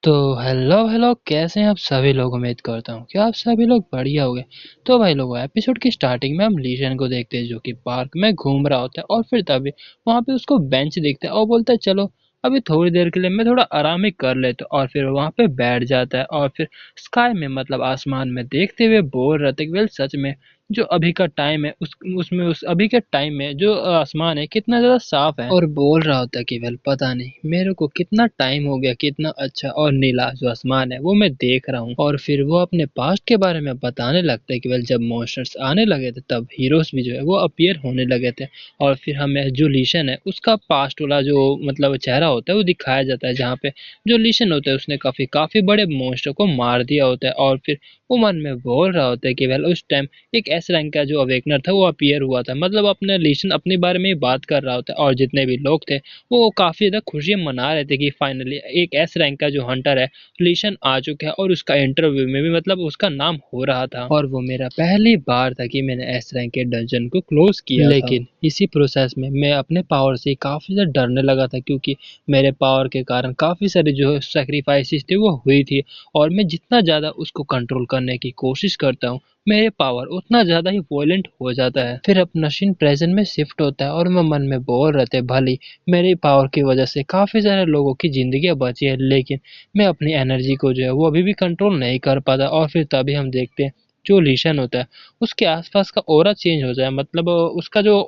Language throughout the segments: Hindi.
तो हेलो हेलो, कैसे हैं आप सभी लोग। उम्मीद करता हूँ कि आप सभी लोग बढ़िया होंगे। तो भाई लोगों, एपिसोड की स्टार्टिंग में हम लीशन को देखते हैं जो कि पार्क में घूम रहा होता है, और फिर तभी वहाँ पे उसको बेंच दिखता है और बोलता है चलो अभी थोड़ी देर के लिए मैं थोड़ा आराम ही कर लेता हूँ। और फिर वहाँ पे बैठ जाता है और फिर स्काई में मतलब आसमान में देखते हुए बोल रहे थे कि वेल सच में जो अभी का टाइम है उस अभी के टाइम में जो आसमान है कितना ज़्यादा साफ है। और बोल रहा होता है कि वेल पता नहीं मेरे को कितना टाइम हो गया, कितना अच्छा और नीला जो आसमान है वो मैं देख रहा हूँ। और फिर वो अपने पास्ट के बारे में बताने लगता है कि वेल जब मॉन्स्टर्स आने लगे थे तब हीरोज भी जो है वो अपीयर होने लगे थे। और फिर हमें जो लीशन है उसका पास्ट वाला जो मतलब चेहरा होता है वो दिखाया जाता है, जहाँ पे जो लीशन होता है उसने काफी काफी बड़े मॉन्स्टर को मार दिया होता है। और फिर वो मन में बोल रहा होता है कि वेल उस टाइम एक एस रैंक का जो अवेकनर था वो अपीयर हुआ था, मतलब अपने लीशन अपने बारे में ही बात कर रहा होता है। और जितने भी लोग थे वो काफी ज्यादा खुशियां मना रहे थे कि फाइनली एक एस रैंक का जो हंटर है लीशन आ चुका है, और उसका इंटरव्यू में भी मतलब उसका नाम हो रहा था। और वो मेरा पहली बार था कि मैंने एस रैंक के डंजन को क्लोज किया था। लेकिन इसी प्रोसेस में मैं अपने पावर से काफी ज्यादा डरने लगा था, क्योंकि मेरे पावर के कारण काफी सारी जो सेक्रीफाइसेस थी वो हुई थी। और मैं जितना ज्यादा उसको कंट्रोल करने की कोशिश करता हूँ मेरे पावर उतना ज्यादा ही वॉयलेंट हो जाता है। फिर अपना सीन प्रेजेंट में शिफ्ट होता है और मैं मन में बोल रहे थे भली मेरी पावर की वजह से काफी सारे लोगों की जिंदगी बची है, लेकिन मैं अपनी एनर्जी को जो है वो अभी भी कंट्रोल नहीं कर पाता। और फिर तभी हम देखते हैं जो लीशन होता है उसके आसपास का ओरा चेंज हो जाए, मतलब उसका जो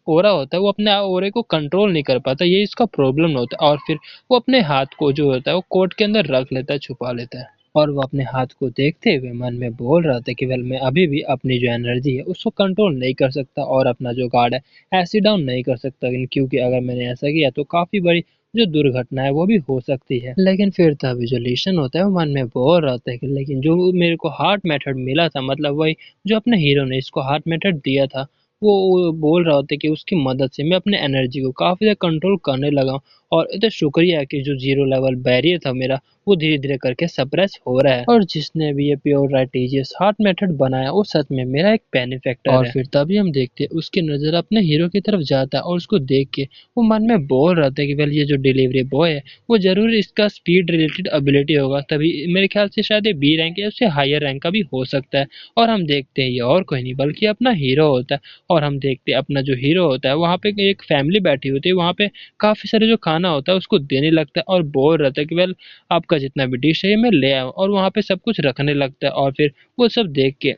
ओरा होता है वो अपने ओरे को कंट्रोल नहीं कर पाता, ये इसका प्रॉब्लम होता है। और फिर वो अपने हाथ को जो होता है वो कोट के अंदर रख लेता है, छुपा लेता है। और वो अपने हाथ को देखते हुए मन में बोल रहा था कि वेल मैं अभी भी अपनी जो एनर्जी है उसको कंट्रोल नहीं कर सकता और अपना जो गार्ड है ऐसे डाउन नहीं कर सकता, क्योंकि अगर मैंने ऐसा किया तो काफी बड़ी जो दुर्घटना है वो भी हो सकती है। लेकिन फिर तभी जो लीशन होता है वो मन में बोल रहा था कि लेकिन जो मेरे को हार्ट मेथड मिला था, मतलब वही जो अपने हीरो ने इसको हार्ट मेथड दिया था, वो बोल रहा होता है कि उसकी मदद से मैं अपने एनर्जी को काफी ज्यादा कंट्रोल करने लगा हूँ। और इतना शुक्रिया है कि जो जीरो लेवल बैरियर था मेरा वो धीरे धीरे करके सप्रेस हो रहा है। और जिसने भी ये प्योर राइटिजियस हार्ट मेथड बनाया वो सच में मेरा एक बेनिफैक्टर है। और फिर तभी हम देखते हैं उसकी नजर अपने हीरो की तरफ जाता है और उसको देख के वो मन में बोल रहा था कि वेल ये जो डिलीवरी बॉय है वो जरूर इसका स्पीड रिलेटेड एबिलिटी होगा, तभी मेरे ख्याल से शायद ये बी रैंक या उससे हायर रैंक का भी हो सकता है। और हम देखते हैं ये और कोई नहीं बल्कि अपना हीरो होता है। और हम देखते हैं अपना जो हीरो होता है वहाँ पे एक फैमिली बैठी होती है, वहाँ पे काफी सारे जो खाना होता है उसको देने लगता है और बोल रहा था कि वेल आपका जितना भी डिश है ये मैं ले आया हूँ, और वहाँ पे सब कुछ रखने लगता है। और फिर वो सब देख के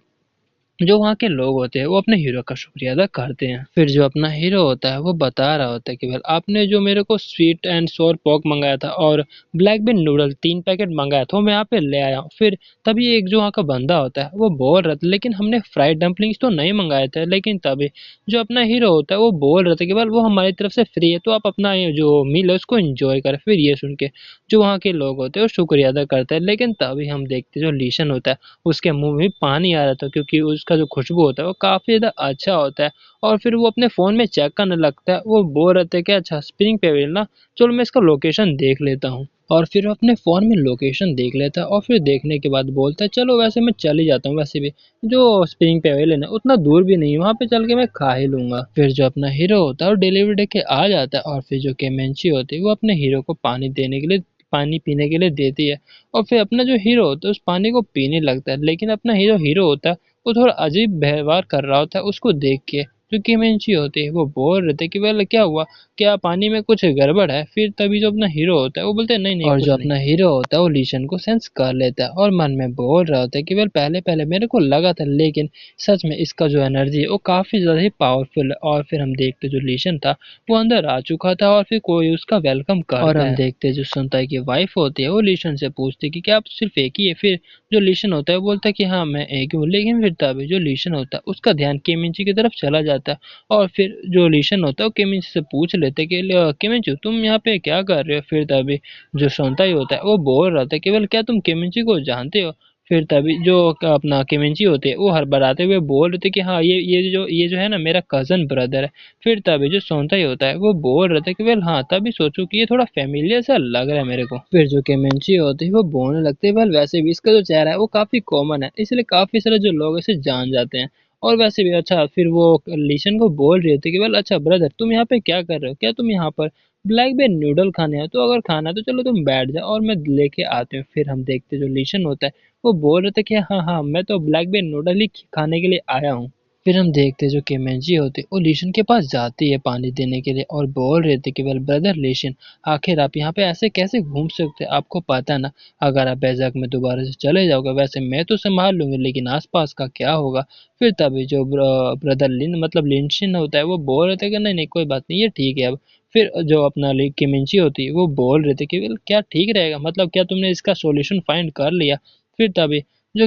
जो वहाँ के लोग होते हैं वो अपने हीरो का शुक्रिया अदा करते हैं। फिर जो अपना हीरो होता है वो बता रहा होता है कि वेल आपने जो मेरे को स्वीट एंड सोर पॉक मंगाया था और ब्लैक बीन नूडल 3 पैकेट मंगाया था वो मैं यहाँ पे ले आया हूँ। फिर तभी एक जो वहाँ का बंदा होता है वो बोल रहा था लेकिन हमने फ्राइड डम्पलिंग्स तो नहीं मंगाए थे। लेकिन तभी जो अपना हीरो होता है वो बोल रहा था कि वेल वो हमारी तरफ से फ्री है, तो आप अपना ये जो मील है उसको एंजॉय करें। फिर ये सुन के जो वहाँ के लोग होते हैं वो शुक्रिया अदा करते हैं। लेकिन तभी हम देखते हैं जो लीशन होता है उसके मुंह में पानी आ रहा था, क्योंकि उसका जो खुशबू होता है वो काफ़ी ज़्यादा अच्छा होता है। और फिर वो अपने फ़ोन में चेक करने लगता है, वो बोल रहे थे कि अच्छा स्प्रिंग पेविलियन ना, चलो मैं इसका लोकेशन देख लेता हूँ। और फिर वो अपने फ़ोन में लोकेशन देख लेता है और फिर देखने के बाद बोलता है चलो वैसे मैं चल ही जाता हूँ, वैसे भी जो स्प्रिंग पेविलियन है उतना दूर भी नहीं है, वहाँ पे चल के मैं खा ही लूंगा। फिर जो अपना हीरो होता है वो डिलीवरी दे के आ जाता है और फिर जो केमेंची होती है वो अपने हीरो को पानी देने के लिए पानी पीने के लिए देती है। और फिर अपना जो हीरो होता है उस पानी को पीने लगता है, लेकिन अपना हीरो हीरो होता है वो थोड़ा अजीब व्यवहार कर रहा होता है। उसको देख के जो किमेंची होती है वो बोल रहे थे कि वेल क्या हुआ, क्या पानी में कुछ गड़बड़ है। फिर तभी जो अपना हीरो होता है वो बोलते हैं नहीं नहीं, और जो अपना हीरो होता है वो लीशन को सेंस कर लेता है और मन में बोल रहा होता है कि वेल पहले पहले मेरे को लगा था लेकिन सच में इसका जो एनर्जी है वो काफी ज्यादा ही पावरफुल है। और फिर हम देखते जो लीशन था वो अंदर आ चुका था और फिर कोई उसका वेलकम करता है। और हम देखते जो सुनताई की वाइफ होती है वो लीशन से पूछती है कि क्या आप सिर्फ एक ही है। फिर जो लीशन होता है वो बोलता है कि हाँ मैं एक हूँ। लेकिन फिर तभी जो लीशन होता है उसका ध्यान केमिंची की तरफ चला जाता है और फिर जो लीशन होता है वो केमिंची से पूछ लेते हैं कि केमिंची तुम यहाँ पे क्या कर रहे हो। फिर तभी जो सोनताई होता है वो बोल रहा था केवल क्या तुम केमिंची को जानते हो। फिर तभी जो अपना केमिंची होते हैं वो हड़बड़ाते हुए बोल रहे थे कि हाँ ये जो है ना मेरा कजन ब्रदर है। फिर तभी जो सोनताई होता है वो बोल रहा था कि वेल हाँ, तभी सोचो कि ये थोड़ा फेमिलियर सा लग रहा है मेरे को। फिर जो केमेंची होती है वो बोलने लगते हैं वेल वैसे भी इसका जो चेहरा है वो काफी कॉमन है, इसलिए काफी सारे जो लोग इसे जान जाते हैं। और वैसे भी अच्छा, फिर वो लीशन को बोल रही होती है कि वेल अच्छा ब्रदर तुम यहाँ पे क्या कर रहे हो, क्या तुम यहाँ पर ब्लैक बेन नूडल खाने हैं, तो अगर खाना है तो चलो तुम बैठ जाओ और मैं लेके आती हूँ। फिर हम देखते जो लीशन होता है वो बोल रहे थे कि हाँ हाँ मैं तो ब्लैक बेन नूडल ही खाने के लिए आया हूँ। फिर हम देखते जो केमेंजी होते वो लीशन के पास जाती है पानी देने के लिए और बोल रहे थे कि वेल ब्रदर लीशन, आखिर आप यहाँ पे ऐसे कैसे घूम सकते हैं, आपको पता है ना अगर आप बेजक में दोबारा से चले जाओगे, वैसे मैं तो संभाल लूंगी लेकिन आसपास का क्या होगा। फिर तभी जो ब्रदर लिन मतलब लिंशन होता है वो बोल रहे थे कि नहीं नहीं कोई बात नहीं, ये ठीक है अब। फिर जो अपना किमिंची होती है वो बोल रहे थे कि वेल क्या ठीक रहेगा, मतलब क्या तुमने इसका सॉल्यूशन फाइंड कर लिया। फिर तभी जो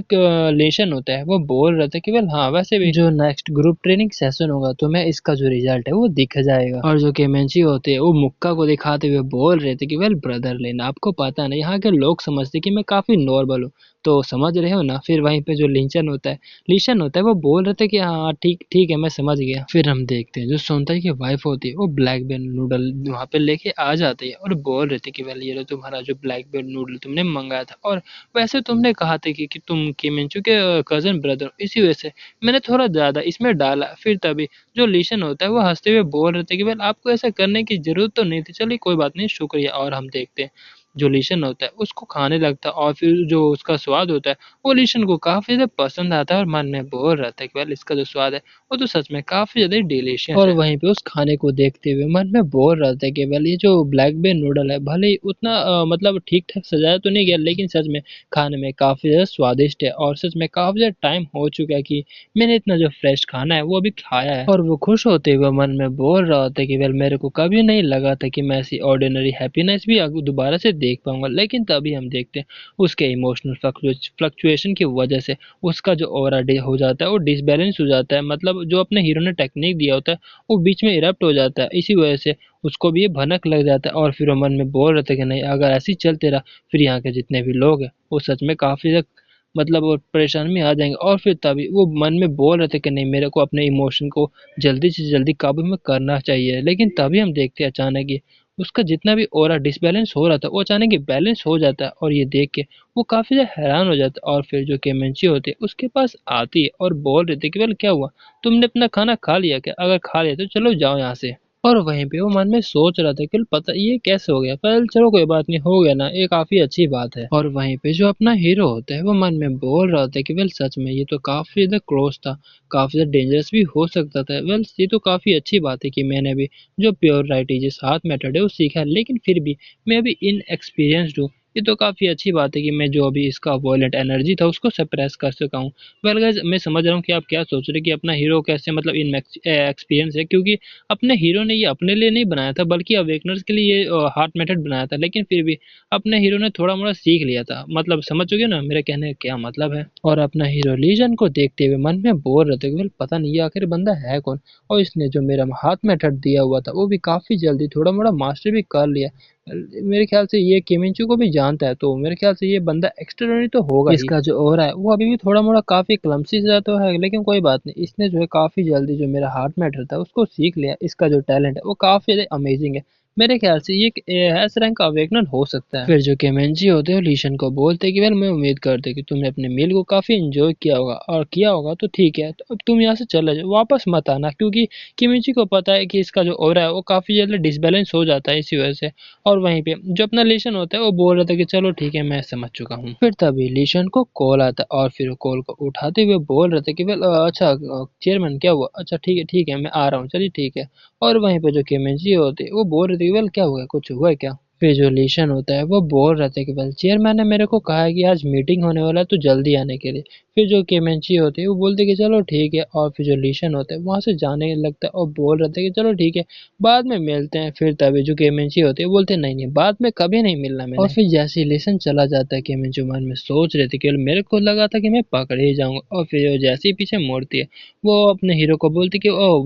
लेशन होता है वो बोल रहा था कि वेल हाँ वैसे भी जो नेक्स्ट ग्रुप ट्रेनिंग सेशन होगा तो मैं इसका जो रिजल्ट है वो दिख जाएगा। और जो केमेंची होते हैं वो मुक्का को दिखाते हुए बोल रहे थे कि वेल ब्रदर लेना, आपको पता नहीं यहाँ के लोग समझते कि मैं काफी नॉर्मल हूँ, तो समझ रहे हो ना। फिर वहीं पे जो लिंचन होता है लीशन होता है वो बोल रहे थे कि हाँ ठीक ठीक है मैं समझ गया। फिर हम देखते हैं जो सोनताई की वाइफ होती है वो ब्लैक बेन नूडल वहाँ पे लेके आ जाती है और बोल रहे थे कि वेल ये लो तुम्हारा जो ब्लैक बेन नूडल तुमने मंगाया था, और वैसे तुमने कहा था कि तुम किमिंचू के कजन ब्रदर हो, इसी वजह से मैंने थोड़ा ज्यादा इसमें डाला। फिर तभी जो लीशन होता है वो हंसते हुए बोल रहे थे कि वेल आपको ऐसा करने की जरूरत तो नहीं थी, चलिए कोई बात नहीं शुक्रिया। और हम देखते हैं जो लीशन होता है उसको खाने लगता है और फिर जो उसका स्वाद होता है वो लीशन को काफी ज्यादा पसंद आता है और मन में बोल रहा था कि वेल इसका जो स्वाद है वो तो सच में काफी ज्यादा डिलीशियस है। और वहीं पे उस खाने को देखते हुए मन में बोल रहा था कि वेल ये जो ब्लैक बेन नूडल है भले ही उतना मतलब ठीक ठाक सजाया तो नहीं गया लेकिन सच में खाने में काफ़ी ज़्यादा स्वादिष्ट है, और सच में काफ़ी ज़्यादा टाइम हो चुका है कि मैंने इतना जो फ्रेश खाना है वो अभी खाया है। और वो खुश होते हुए मन में बोल रहा था कि वेल मेरे को कभी नहीं लगा था कि मैं ऐसी ऑर्डिनरी हैप्पीनेस भी दोबारा से देख पाऊंगा। लेकिन तभी हम देखते हैं उसके इमोशनल फ्लक्चुएशन की वजह से उसका जो ऑरा हो जाता है वो डिसबैलेंस हो जाता है, मतलब जो अपने हीरो ने टेक्निक दिया होता है वो बीच में इरप्ट हो जाता है। इसी वजह से उसको भी ये भनक लग जाता है और फिर वो मन में बोल रहा था कि नहीं अगर ऐसे ही चलते रहा फिर यहाँ के जितने भी लोग हैं वो सच में काफ़ी ज़्यादा मतलब वो परेशान में आ जाएंगे। और फिर तभी वो मन में बोल रहे थे कि नहीं मेरे को अपने इमोशन को जल्दी से जल्दी काबू में करना चाहिए। लेकिन तभी हम देखते हैं अचानक ही उसका जितना भी ऑरा डिसबैलेंस हो रहा था वो अचानक ही बैलेंस हो जाता है, और ये देख के वो काफ़ी ज़्यादा हैरान हो जाता है। और फिर जो केमेंची होती है उसके पास आती है और बोल रही थी कि वेल क्या हुआ, तुमने अपना खाना खा लिया क्या, अगर खा लिया तो चलो जाओ यहाँ से। और वहीं पे वो मन में सोच रहा था कि पता ये कैसे हो गया, पर चलो कोई बात नहीं हो गया ना, ये काफी अच्छी बात है। और वहीं पे जो अपना हीरो होता है वो मन में बोल रहा था कि वेल सच में ये तो काफी ज्यादा क्लोज था, काफी ज्यादा डेंजरस भी हो सकता था। वेल ये तो काफी अच्छी बात है कि मैंने भी जो प्योर राइटी जिस हाथ मेथड है वो सीखा है, लेकिन फिर भी मैं अभी इनएक्सपीरियंस्ड हूँ। ये तो काफ़ी अच्छी बात है कि मैं जो अभी इसका वॉयलेंट एनर्जी था उसको सप्रेस कर सका हूँ। वेल गाइस मैं समझ रहा हूँ कि आप क्या सोच रहे हैं कि अपना हीरो कैसे मतलब इन एक्सपीरियंस है, क्योंकि अपने हीरो ने ये अपने लिए नहीं बनाया था बल्कि अवेकनर्स के लिए ये हार्ट मेथड बनाया था, लेकिन फिर भी अपने हीरो ने थोड़ा मोड़ा सीख लिया था। मतलब समझ चुके ना मेरे कहने का क्या मतलब है। और अपना हीरो लीजन को देखते हुए मन में बोल रहे थे कि वेल पता नहीं ये आखिर बंदा है कौन, और इसने जो मेरा हाथ मेथड दिया हुआ था वो भी काफ़ी जल्दी थोड़ा मोड़ा मास्टर भी कर लिया। मेरे ख्याल से ये केमिंचू को भी जानता है, तो मेरे ख्याल से ये बंदा एक्स्ट्राऑर्डिनरी तो होगा ही। इसका जो ऑरा है वो अभी भी थोड़ा मोड़ा काफी क्लमसी सा तो है, लेकिन कोई बात नहीं, इसने जो है काफी जल्दी जो मेरा हार्ट मैटर था उसको सीख लिया। इसका जो टैलेंट है वो काफी ज्यादा अमेजिंग है। मेरे ख्याल से ये एस रैंक का अवेकनर हो सकता है। फिर जो केमेंजी होते हैं लीशन को बोलते हैं कि वेल मैं उम्मीद करते कि तुमने अपने मील को काफी एंजॉय किया होगा, और किया होगा तो ठीक है, तो अब तुम यहाँ से चले जाओ, वापस मत आना, क्योंकि केमेंजी को पता है कि इसका जो ऑरा है वो काफी जल्दी डिसबैलेंस हो जाता है इसी वजह से। और वहीं पे जो अपना लीशन होता है वो बोल रहा था कि चलो ठीक है मैं समझ चुका हूँ। फिर तभी लीशन को कॉल आता है और फिर कॉल को उठाते हुए बोल रहे थे कि वेल अच्छा चेयरमैन क्या हुआ, अच्छा ठीक है मैं आ रहा हूँ, चलिए ठीक है। और वहीं पे जो केमेंजी होते हैं वो बोल रहे थे कि वेल क्या हुआ, कुछ हुआ है क्या। फिर जो लीशन होता है वो बोल रहे थे कि वेल चेयरमैन ने मेरे को कहा है कि आज मीटिंग होने वाला है तो जल्दी आने के लिए। फिर जो केमेंची होती है वो बोलते कि चलो ठीक है, और फिर जो लीशन होता है वहां से जाने लगता है और बोल रहे थे कि चलो ठीक है बाद में मिलते हैं। फिर तभी जो केमेंची होती है बोलते नहीं नहीं बाद में कभी नहीं मिलना मैंने। और फिर जैसे ही लेसन चला जाता है केमेंची मन में सोच रहे थे कि मेरे को लगा था कि मैं पकड़ ही जाऊंगा, और फिर वो जैसे ही पीछे मोड़ती है वो अपने हीरो को बोलती कि ओ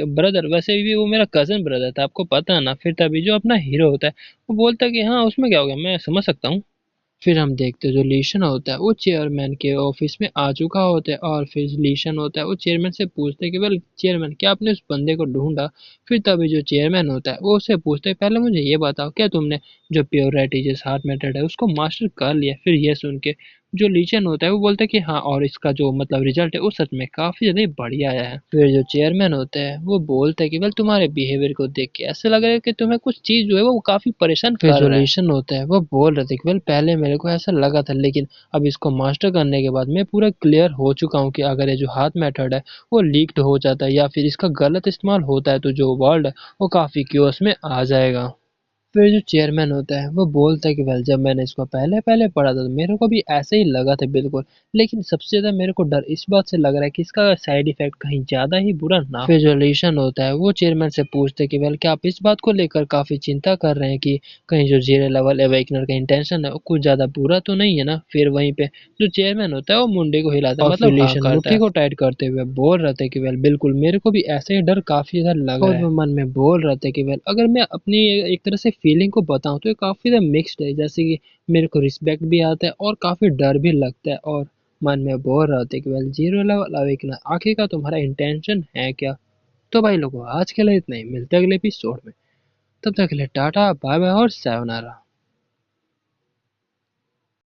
ब्रदर वैसे भी वो मेरा कजन ब्रदर था, आपको पता है ना। फिर तभी जो अपना हीरो होता है वो बोलता है कि हाँ उसमें क्या हो गया, मैं समझ सकता हूँ। फिर हम देखते हैं जो लीशन होता है वो चेयरमैन के ऑफिस में आ चुका होता है, और फिर लीशन होता है वो चेयरमैन से पूछते हैं कि वेल चेयरमैन क्या आपने उस बंदे को ढूंढा। फिर तभी जो चेयरमैन होता है वो उससे पूछते है पहले मुझे ये बताओ क्या तुमने जो प्योरिटी जिस हाथ मेथड है उसको मास्टर कर लिया। फिर ये सुन के जो लीचन होता है वो बोलता है कि हाँ, और इसका जो मतलब रिजल्ट है वो सच में काफी ज्यादा बढ़िया आया है। फिर जो चेयरमैन होता है वो बोलता है कि वेल तुम्हारे बिहेवियर को देख के ऐसा लग रहा है कि तुम्हें कुछ चीज जो है वो काफी परेशान कर रहा है। फिर जो लीशन होता है वो बोल रहे थे कि वेल पहले मेरे को ऐसा लगा था, लेकिन अब इसको मास्टर करने के बाद मैं पूरा क्लियर हो चुका हूँ कि अगर ये जो हाथ मेथड है वो लीक्ड हो जाता है या फिर इसका गलत इस्तेमाल होता है तो जो वर्ल्ड है वो काफी क्योस में आ जाएगा। फिर जो चेयरमैन होता है वो बोलता है कि वेल जब मैंने इसको पहले पहले पढ़ा था तो मेरे को भी ऐसे ही लगा था बिल्कुल, लेकिन सबसे ज्यादा मेरे को डर इस बात से लग रहा है कि इसका साइड इफेक्ट कहीं ज्यादा ही बुरा ना हो। फिर जो लीशन होता है वो चेयरमैन से पूछते हैं कि वेल क्या आप इस बात को लेकर काफी चिंता कर रहे हैं कि कहीं जो जीरो लेवल अवेकनर का इंटेंशन है वो कुछ ज्यादा बुरा तो नहीं है ना। फिर वहीं पे जो चेयरमैन होता है वो मुंडे को हिलाता है, और मतलब लीशन मुट्ठी को टाइट करते हुए बोल रहे थे कि वेल बिल्कुल मेरे को भी ऐसे ही डर काफी ज्यादा लग रहा है। और वो मन में बोल रहे थे कि वेल अगर मैं अपनी एक तरह से फीलिंग को बताऊं तो ये काफी ज्यादा मिक्स्ड है, जैसे कि मेरे को रिस्पेक्ट भी आता है और काफी डर भी लगता है। और मन में बोल रहे थे कि वेल जीरो लेवल अवेकनर आखिर का तुम्हारा इंटेंशन है क्या। तो भाई लोगों आज के लिए इतना ही, मिलते हैं अगले एपिसोड में। तब तक के लिए टाटा बाय बाय और सायोनारा।